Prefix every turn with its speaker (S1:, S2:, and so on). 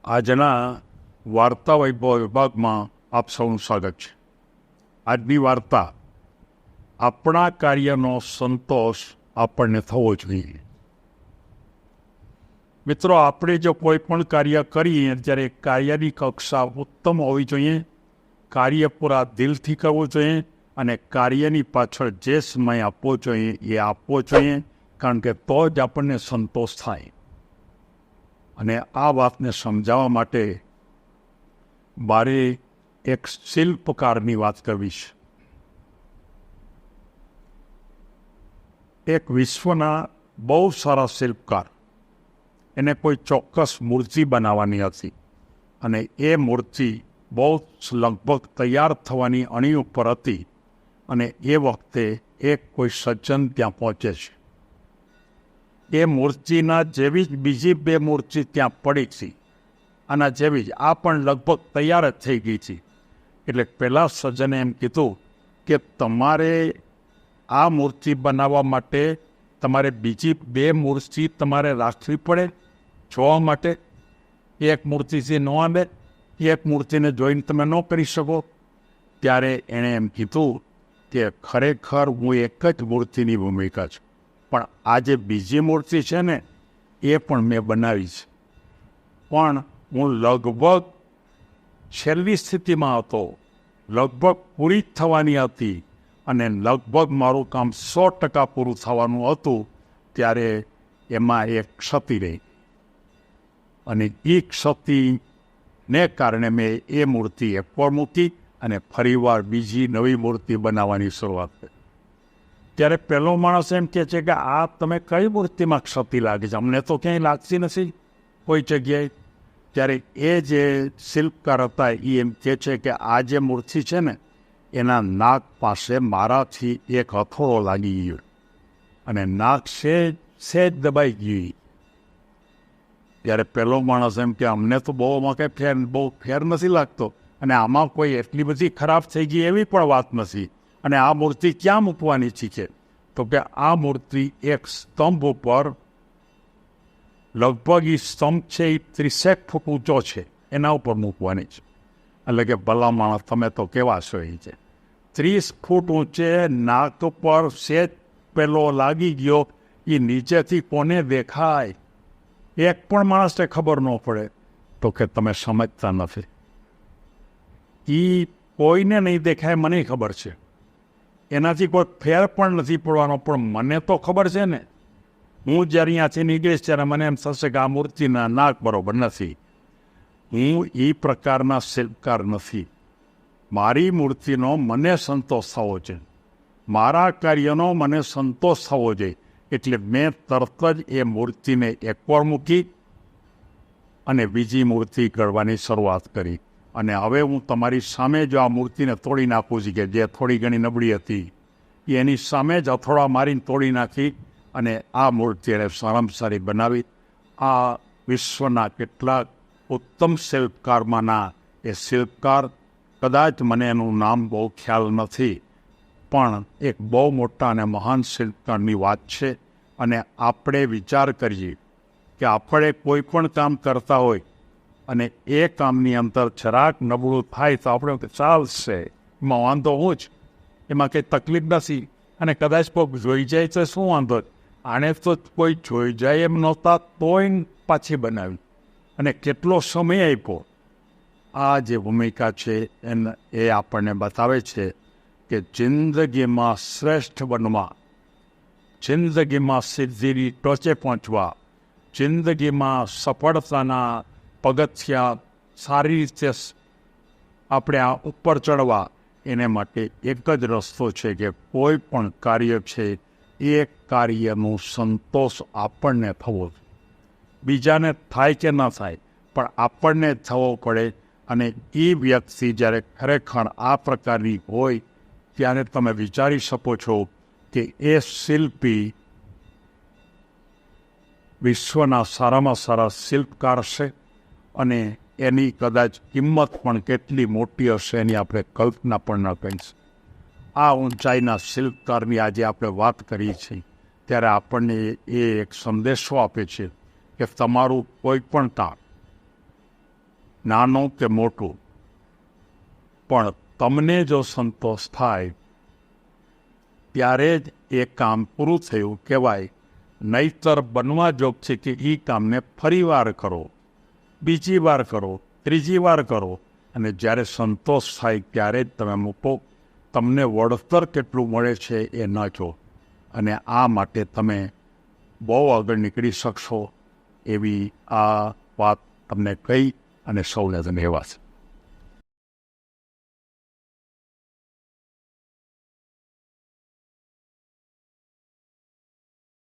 S1: આજના વાર્તા વૈભવ વિભાગમાં આપ સૌનું સ્વાગત છે. આજની વાર્તા આપણા કાર્યનો સંતોષ આપણને થવો જોઈએ. મિત્રો, આપણે જો કોઈ પણ કાર્ય કરીએ ત્યારે કાર્યની કક્ષા ઉત્તમ હોવી જોઈએ, કાર્ય પૂરા દિલથી કરવું જોઈએ અને કાર્યની પાછળ જે સમય આપવો જોઈએ એ આપવો જોઈએ, કારણ કે તો જ આપણને સંતોષ થાય. અને આ વાતને સમજાવવા માટે મારે એક શિલ્પકારની વાત કરવી છે. એક વિશ્વના બહુ સારા શિલ્પકાર, એને કોઈ ચોક્કસ મૂર્તિ બનાવવાની હતી અને એ મૂર્તિ બહુ લગભગ તૈયાર થવાની અણી ઉપર હતી. અને એ વખતે એક કોઈ સજ્જન ત્યાં પહોંચે છે. એ મૂર્તિના જેવી જ બીજી બે મૂર્તિ ત્યાં પડી છે, આના જેવી જ આ પણ લગભગ તૈયાર જ થઈ ગઈ છે. એટલે પહેલાં સજ્જને એમ કીધું કે તમારે આ મૂર્તિ બનાવવા માટે તમારે બીજી બે મૂર્તિ તમારે રાખવી પડે જોવા માટે. એક મૂર્તિથી ન આવે, એક મૂર્તિને જોઈને તમે ન કરી શકો. ત્યારે એણે એમ કીધું કે ખરેખર હું એક જ મૂર્તિની ભૂમિકા છું, પણ આ જે બીજી મૂર્તિ છે ને એ પણ મેં બનાવી છે, પણ હું લગભગ છેલ્લી સ્થિતિમાં હતો, લગભગ પૂરી થવાની હતી અને લગભગ મારું કામ 100% પૂરું થવાનું હતું. ત્યારે એમાં એક ક્ષતિ રહી અને એ ક્ષતિને કારણે મેં એ મૂર્તિ એકવાર મૂકી અને ફરીવાર બીજી નવી મૂર્તિ બનાવવાની શરૂઆત કરી. ત્યારે પહેલો માણસ એમ કહે છે કે આ તમે કઈ મૂર્તિમાં ક્ષતિ લાગે છે? અમને તો ક્યાંય લાગતી નથી કોઈ જગ્યાએ. ત્યારે એ જે શિલ્પકાર હતા એ એમ કહે છે કે આ જે મૂર્તિ છે ને એના નાક પાસે મારાથી એક હથોડો લાગી ગયો અને નાક સેજ દબાઈ ગઈ. ત્યારે પહેલો માણસ એમ કે અમને તો બહુ ફેર નથી લાગતો અને આમાં કોઈ એટલી બધી ખરાબ થઈ ગઈ એવી પણ વાત નથી. અને આ મૂર્તિ ક્યાં મૂકવાની છે? તો કે આ મૂર્તિ એક સ્તંભ ઉપર, લગભગ એ સ્તંભ છે એ 30 ફૂટ ઊંચો છે, એના ઉપર મૂકવાની છે. એટલે કે ભલા માણસ તમે તો કેવા છો? એ છે 30 ફૂટ ઊંચે, નાક ઉપર સેજ પેલો લાગી ગયો. એ નીચેથી કોને દેખાય? એક પણ માણસને ખબર ન પડે. તો કે તમે સમજતા નથી. એ કોઈને નહીં દેખાય, મને ખબર છે. એનાથી કોઈ ફેર પણ નથી પડવાનો, પણ મને તો ખબર છે ને. હું જ્યારે અહીંયાથી નીકળીશ ત્યારે મને એમ થશે કે આ મૂર્તિના નાક બરોબર નથી. હું એ પ્રકારના શિલ્પકાર નથી. મારી મૂર્તિનો મને સંતોષ થવો છે, મારા કાર્યનો મને સંતોષ થવો જોઈએ. એટલે મેં તરત જ એ મૂર્તિને એકવાર મૂકી અને બીજી મૂર્તિ ઘડવાની શરૂઆત કરી. અને હવે હું તમારી સામે જો આ મૂર્તિને તોડી નાખું છું, કે જે થોડી ઘણી નબળી હતી એની સામે જ હથોડા મારીને તોડી નાખી અને આ મૂર્તિ એને સારામાં સારી બનાવી. આ વિશ્વના કેટલાક ઉત્તમ શિલ્પકારમાંના એ શિલ્પકાર, કદાચ મને એનું નામ બહુ ખ્યાલ નથી, પણ એક બહુ મોટા અને મહાન શિલ્પકારની વાત છે. અને આપણે વિચાર કરીએ કે આપણે કોઈ પણ કામ કરતા હોય અને એ કામની અંદર જરાક નબળું થાય તો આપણે ચાલશે, એમાં વાંધો હું જ, એમાં કંઈ તકલીફ નથી. અને કદાચ કોઈ જોઈ જાય તો શું વાંધો? આણે તો કોઈ જોઈ જાય એમ નહોતા તોય પાછી બનાવી અને કેટલો સમય આપ્યો. આ જે ભૂમિકા છે એ આપણને બતાવે છે કે જિંદગીમાં શ્રેષ્ઠ બનવા, જિંદગીમાં સિદ્ધિની ટોચે પહોંચવા, જિંદગીમાં સફળતાના પગથિયા સારી રીતે આપણે આ ઉપર ચડવા, એને માટે એક જ રસ્તો છે કે કોઈ પણ કાર્ય છે એ કાર્યનો સંતોષ આપણને થવો. બીજાને થાય કે ન થાય, પણ આપણને થવો પડે. અને એ વ્યક્તિ જ્યારે ખરેખર આ પ્રકારની હોય ત્યારે તમે વિચારી શકો છો કે એ શિલ્પી વિશ્વના સારામાં સારા શિલ્પકાર છે અને એની કદાચ કિંમત પણ કેટલી મોટી હશે એની આપણે કલ્પના પણ ન કરી શકીએ. આ ઊંચાઈના શિલ્પકારની આજે આપણે વાત કરી છે ત્યારે આપણને એ એક સંદેશો આપે છે કે તમારું કોઈ પણ કામ નાનું કે મોટું, પણ તમને જો સંતોષ થાય ત્યારે જ એ કામ પૂરું થયું કહેવાય. નહીંતર બનવા જોગ છે કે એ કામને ફરી વાર કરો, બીજી વાર કરો, ત્રીજી વાર કરો, અને જ્યારે સંતોષ થાય ત્યારે જ તમે મૂકો. તમને વળતર કેટલું મળે છે એ ન જો, અને આ માટે તમે બહુ આગળ નીકળી શકશો એવી આ વાત તમને કહી અને સૌને ધન્યવાદ.